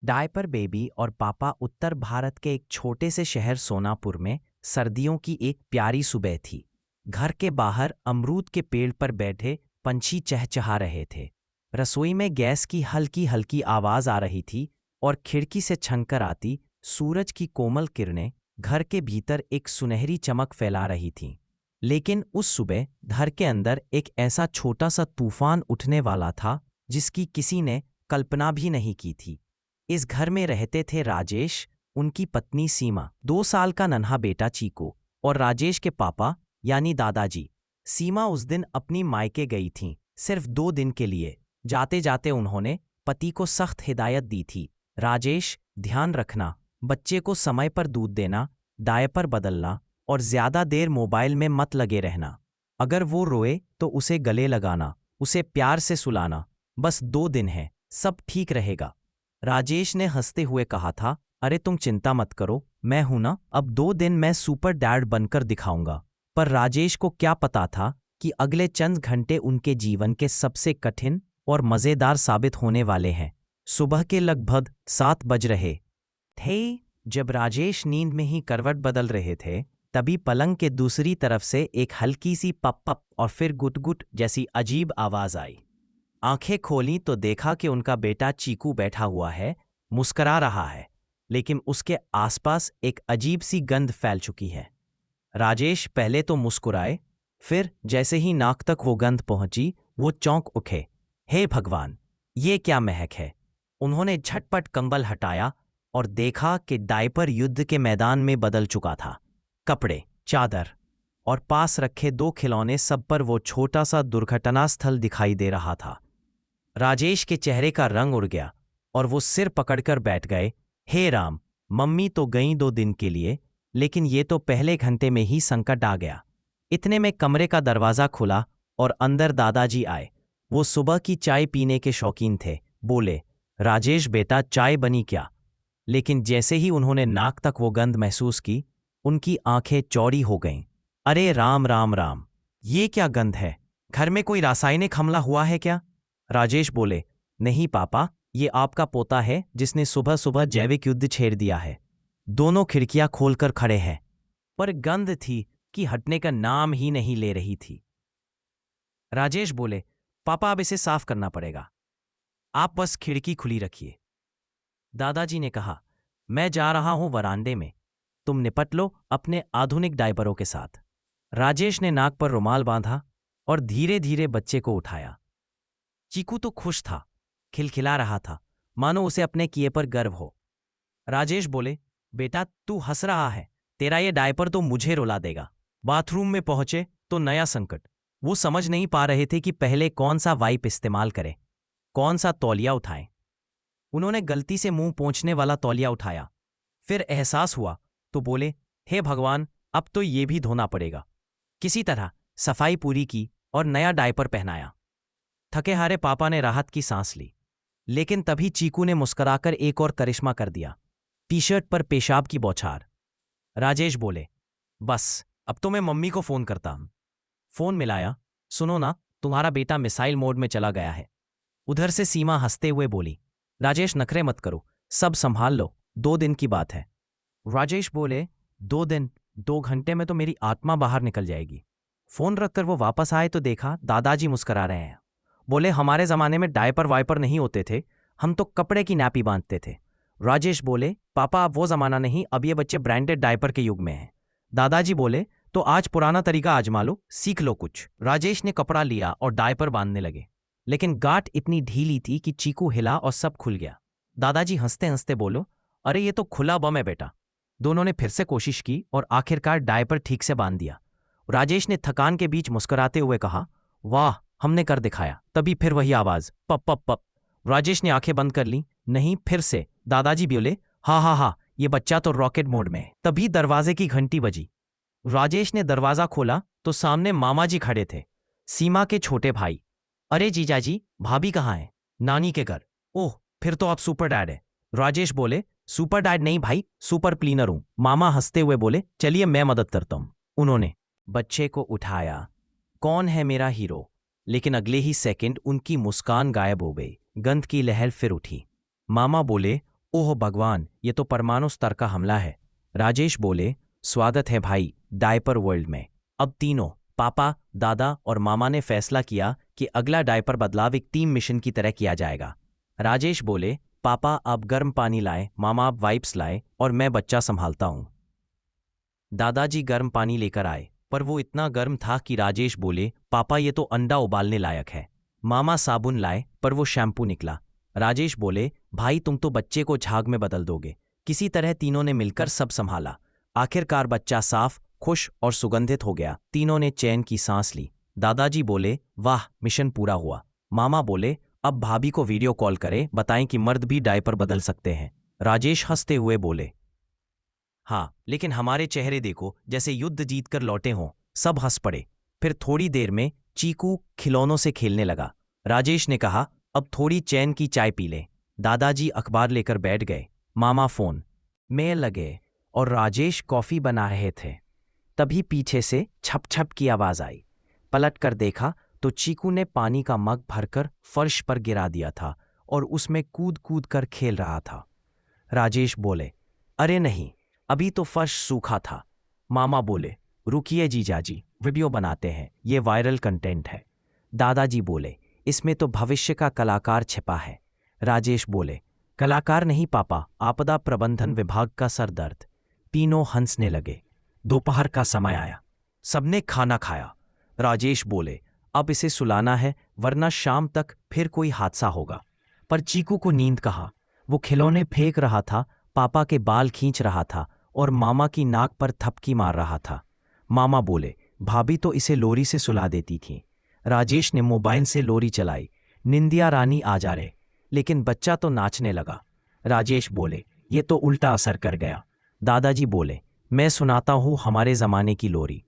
Diaper baby और पापा उत्तर भारत के एक छोटे से शहर सोनापुर में सर्दियों की एक प्यारी सुबह थी। घर के बाहर अमरूद के पेड़ पर बैठे पंछी चहचहा रहे थे। रसोई में गैस की हल्की हल्की आवाज आ रही थी और खिड़की से छनकर आती सूरज की कोमल किरणें घर के भीतर एक सुनहरी चमक फैला रही थीं। लेकिन उस सुबह घर के अंदर एक ऐसा छोटा सा तूफान उठने वाला था जिसकी किसी ने कल्पना भी नहीं की थी। इस घर में रहते थे राजेश, उनकी पत्नी सीमा, 2 साल का नन्हा बेटा चीकू और राजेश के पापा यानी दादाजी। सीमा उस दिन अपनी मायके गई थीं, सिर्फ 2 दिन के लिए। जाते जाते उन्होंने पति को सख्त हिदायत दी थी, राजेश ध्यान रखना, बच्चे को समय पर दूध देना, डायपर बदलना और ज्यादा देर मोबाइल में मत लगे रहना। अगर वो रोए तो उसे गले लगाना, उसे प्यार से सुलाना। बस 2 दिन है, सब ठीक रहेगा। राजेश ने हंसते हुए कहा था, अरे तुम चिंता मत करो, मैं हूं ना, अब 2 दिन मैं सुपर डैड बनकर दिखाऊंगा। पर राजेश को क्या पता था कि अगले चंद घंटे उनके जीवन के सबसे कठिन और मजेदार साबित होने वाले हैं। सुबह के लगभग 7 बज रहे थे जब राजेश नींद में ही करवट बदल रहे थे, तभी पलंग के दूसरी तरफ से एक हल्की सी पप पप और फिर गुट-गुट जैसी अजीब आवाज आई। आंखें खोलीं तो देखा कि उनका बेटा चीकू बैठा हुआ है, मुस्करा रहा है, लेकिन उसके आसपास एक अजीब सी गंध फैल चुकी है। राजेश पहले तो मुस्कुराए, फिर जैसे ही नाक तक वो गंध पहुंची, वो चौंक उठे। हे भगवान, ये क्या महक है! उन्होंने झटपट कंबल हटाया और देखा कि डायपर युद्ध के मैदान में बदल चुका था। कपड़े, चादर और पास रखे 2 खिलौने, सब पर वो छोटा सा दुर्घटना स्थल दिखाई दे रहा था। राजेश के चेहरे का रंग उड़ गया और वो सिर पकड़कर बैठ गए। हे राम, मम्मी तो गईं 2 दिन के लिए, लेकिन ये तो पहले घंटे में ही संकट आ गया। इतने में कमरे का दरवाजा खुला और अंदर दादाजी आए। वो सुबह की चाय पीने के शौकीन थे। बोले, राजेश बेटा, चाय बनी क्या? लेकिन जैसे ही उन्होंने नाक तक वो गंध महसूस की, उनकी आंखें चौड़ी हो गईं। अरे राम राम राम, ये क्या गंध है? घर में कोई रासायनिक हमला हुआ है क्या? राजेश बोले, नहीं पापा, ये आपका पोता है जिसने सुबह सुबह जैविक युद्ध छेड़ दिया है। दोनों खिड़कियां खोलकर खड़े हैं। पर गंध थी कि हटने का नाम ही नहीं ले रही थी। राजेश बोले, पापा अब इसे साफ करना पड़ेगा, आप बस खिड़की खुली रखिए। दादाजी ने कहा, मैं जा रहा हूं वरांडे में, तुम निपट लो अपने आधुनिक डायपरों के साथ। राजेश ने नाक पर रुमाल बांधा और धीरे धीरे बच्चे को उठाया। चीकू तो खुश था, खिलखिला रहा था, मानो उसे अपने किए पर गर्व हो। राजेश बोले, बेटा तू हंस रहा है, तेरा ये डायपर तो मुझे रुला देगा। बाथरूम में पहुंचे तो नया संकट। वो समझ नहीं पा रहे थे कि पहले कौन सा वाइप इस्तेमाल करें, कौन सा तौलिया उठाएं। उन्होंने गलती से मुंह पोंछने वाला तौलिया उठाया, फिर एहसास हुआ तो बोले, हे भगवान, अब तो ये भी धोना पड़ेगा। किसी तरह सफाई पूरी की और नया डायपर पहनाया। थके हारे पापा ने राहत की सांस ली, लेकिन तभी चीकू ने मुस्कुराकर एक और करिश्मा कर दिया, टी शर्ट पर पेशाब की बौछार। राजेश बोले, बस अब तो मैं मम्मी को फोन करता हूं। फोन मिलाया, सुनो ना, तुम्हारा बेटा मिसाइल मोड में चला गया है। उधर से सीमा हंसते हुए बोली, राजेश नखरे मत करो, सब संभाल लो, 2 दिन की बात है। राजेश बोले, 2 दिन, 2 घंटे में तो मेरी आत्मा बाहर निकल जाएगी। फोन रखकर वो वापस आए तो देखा दादाजी मुस्करा रहे हैं। बोले, हमारे जमाने में डायपर वाइपर नहीं होते थे, हम तो कपड़े की नैपी बांधते थे। राजेश बोले, पापा अब वो जमाना नहीं, अब ये बच्चे ब्रांडेड डायपर के युग में हैं। दादाजी बोले, तो आज पुराना तरीका आजमा लो, सीख लो कुछ। राजेश ने कपड़ा लिया और डायपर बांधने लगे, लेकिन गांठ इतनी ढीली थी कि चीकू हिला और सब खुल गया। दादाजी हंसते हंसते बोलो, अरे ये तो खुला बम है बेटा। दोनों ने फिर से कोशिश की और आखिरकार डायपर ठीक से बांध दिया। राजेश ने थकान के बीच मुस्कुराते हुए कहा, वाह, हमने कर दिखाया। तभी फिर वही आवाज, पप पप पप। राजेश ने आंखें बंद कर ली। नहीं, फिर से। दादाजी बोले, हा हा हा, ये बच्चा तो रॉकेट मोड में है। तभी दरवाजे की घंटी बजी। राजेश ने दरवाजा खोला तो सामने मामा जी खड़े थे, सीमा के छोटे भाई। अरे जीजाजी, भाभी कहाँ है? नानी के घर। ओह, फिर तो आप सुपर डैड है। राजेश बोले, सुपर डैड नहीं भाई, सुपर क्लीनर हूं। मामा हंसते हुए बोले, चलिए मैं मदद करता हूं। उन्होंने बच्चे को उठाया। कौन है मेरा हीरो? लेकिन अगले ही सेकंड उनकी मुस्कान गायब हो गई। गंध की लहर फिर उठी। मामा बोले, ओह भगवान, ये तो परमाणु स्तर का हमला है। राजेश बोले, स्वागत है भाई डायपर वर्ल्ड में। अब तीनों पापा, दादा और मामा ने फैसला किया कि अगला डायपर बदलाव एक टीम मिशन की तरह किया जाएगा। राजेश बोले, पापा आप गर्म पानी लाए, मामा आप वाइप्स लाए और मैं बच्चा संभालता हूं। दादाजी गर्म पानी लेकर आए, पर वो इतना गर्म था कि राजेश बोले, पापा ये तो अंडा उबालने लायक है। मामा साबुन लाए, पर वो शैम्पू निकला। राजेश बोले, भाई तुम तो बच्चे को झाग में बदल दोगे। किसी तरह तीनों ने मिलकर सब संभाला। आखिरकार बच्चा साफ, खुश और सुगंधित हो गया। तीनों ने चैन की सांस ली। दादाजी बोले, वाह मिशन पूरा हुआ। मामा बोले, अब भाभी को वीडियो कॉल करें, बताएं कि मर्द भी डायपर बदल सकते हैं। राजेश हंसते हुए बोले, हाँ लेकिन हमारे चेहरे देखो जैसे युद्ध जीतकर लौटे हों। सब हंस पड़े। फिर थोड़ी देर में चीकू खिलौनों से खेलने लगा। राजेश ने कहा, अब थोड़ी चैन की चाय पी लें। दादाजी अखबार लेकर बैठ गए। मामा फोन में लगे और राजेश कॉफी बना रहे थे। तभी पीछे से छप छप की आवाज आई। पलट कर देखा तो चीकू ने पानी का मग भरकर फर्श पर गिरा दिया था और उसमें कूद कूद कर खेल रहा था। राजेश बोले, अरे नहीं, अभी तो फर्श सूखा था। मामा बोले, रुकिए जीजाजी, वीडियो बनाते हैं, ये वायरल कंटेंट है। दादाजी बोले, इसमें तो भविष्य का कलाकार छिपा है। राजेश बोले, कलाकार नहीं पापा, आपदा प्रबंधन विभाग का सरदर्द। तीनों हंसने लगे। दोपहर का समय आया। सबने खाना खाया। राजेश बोले, अब इसे सुलाना है वरना शाम तक फिर कोई हादसा होगा। पर चीकू को नींद कहाँ। वो खिलौने फेंक रहा था, पापा के बाल खींच रहा था और मामा की नाक पर थपकी मार रहा था। मामा बोले, भाभी तो इसे लोरी से सुला देती थी। राजेश ने मोबाइल से लोरी चलाई। निंदिया रानी आ जा रहे, लेकिन बच्चा तो नाचने लगा। राजेश बोले, ये तो उल्टा असर कर गया। दादाजी बोले, मैं सुनाता हूँ हमारे जमाने की लोरी।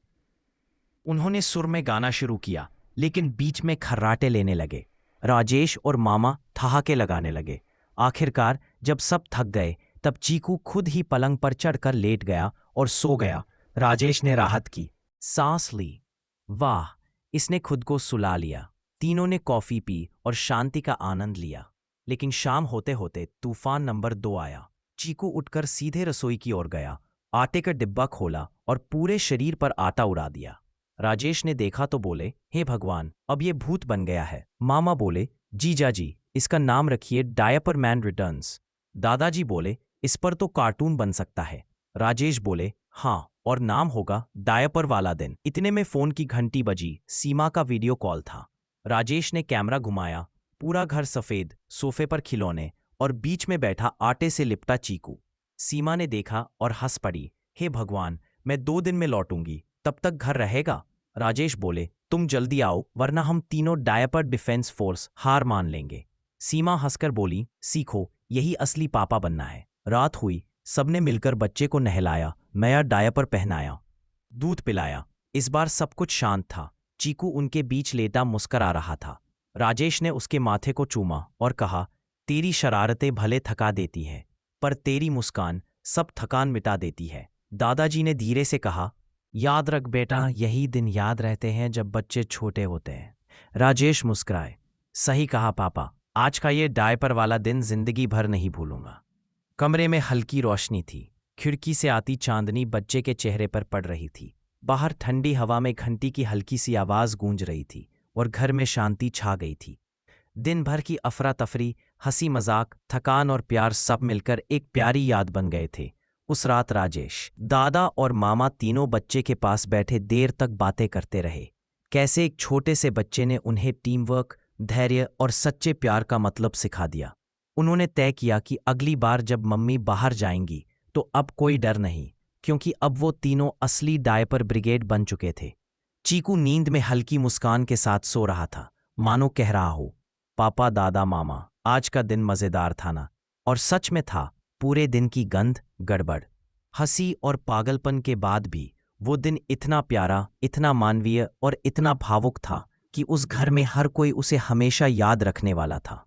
उन्होंने सुर में गाना शुरू किया, लेकिन बीच में खर्राटे लेने लगे। राजेश और मामा ठहाके लगाने लगे। आखिरकार जब सब थक गए तब चीकू खुद ही पलंग पर चढ़कर लेट गया और सो गया। राजेश ने राहत की सांस ली। वाह, इसने खुद को सुला लिया। तीनों ने कॉफी पी और शांति का आनंद लिया। लेकिन शाम होते होते तूफान नंबर 2 आया। चीकू उठकर सीधे रसोई की ओर गया, आटे का डिब्बा खोला और पूरे शरीर पर आटा उड़ा दिया। राजेश ने देखा तो बोले, हे भगवान, अब ये भूत बन गया है। मामा बोले, जीजा जी, इसका नाम रखिए डायपर मैन रिटर्न्स। दादाजी बोले, इस पर तो कार्टून बन सकता है। राजेश बोले, हाँ, और नाम होगा डायपर वाला दिन। इतने में फोन की घंटी बजी। सीमा का वीडियो कॉल था। राजेश ने कैमरा घुमाया। पूरा घर सफेद, सोफे पर खिलौने और बीच में बैठा आटे से लिपटा चीकू। सीमा ने देखा और हंस पड़ी। हे भगवान, मैं 2 दिन में लौटूंगी, तब तक घर रहेगा। राजेश बोले, तुम जल्दी आओ वरना हम तीनों डायपर डिफेंस फोर्स हार मान लेंगे। सीमा हंसकर बोली, सीखो, यही असली पापा बनना है। रात हुई। सबने मिलकर बच्चे को नहलाया, नया डायपर पहनाया, दूध पिलाया। इस बार सब कुछ शांत था। चीकू उनके बीच लेटा मुस्करा रहा था। राजेश ने उसके माथे को चूमा और कहा, तेरी शरारतें भले थका देती है, पर तेरी मुस्कान सब थकान मिटा देती है। दादाजी ने धीरे से कहा, याद रख बेटा, यही दिन याद रहते हैं जब बच्चे छोटे होते हैं। राजेश मुस्कुराए, सही कहा पापा, आज का ये डायपर वाला दिन जिंदगी भर नहीं भूलूंगा। कमरे में हल्की रोशनी थी। खिड़की से आती चांदनी बच्चे के चेहरे पर पड़ रही थी। बाहर ठंडी हवा में घंटी की हल्की सी आवाज गूंज रही थी और घर में शांति छा गई थी। दिन भर की अफरा तफरी, हंसी मजाक, थकान और प्यार सब मिलकर एक प्यारी याद बन गए थे। उस रात राजेश, दादा और मामा तीनों बच्चे के पास बैठे देर तक बातें करते रहे। कैसे एक छोटे से बच्चे ने उन्हें टीम वर्क, धैर्य और सच्चे प्यार का मतलब सिखा दिया। उन्होंने तय किया कि अगली बार जब मम्मी बाहर जाएंगी तो अब कोई डर नहीं, क्योंकि अब वो तीनों असली डायपर ब्रिगेड बन चुके थे। चीकू नींद में हल्की मुस्कान के साथ सो रहा था, मानो कह रहा हो, पापा, दादा, मामा, आज का दिन मजेदार था ना। और सच में था। पूरे दिन की गंध, गड़बड़, हंसी और पागलपन के बाद भी वो दिन इतना प्यारा, इतना मानवीय और इतना भावुक था कि उस घर में हर कोई उसे हमेशा याद रखने वाला था।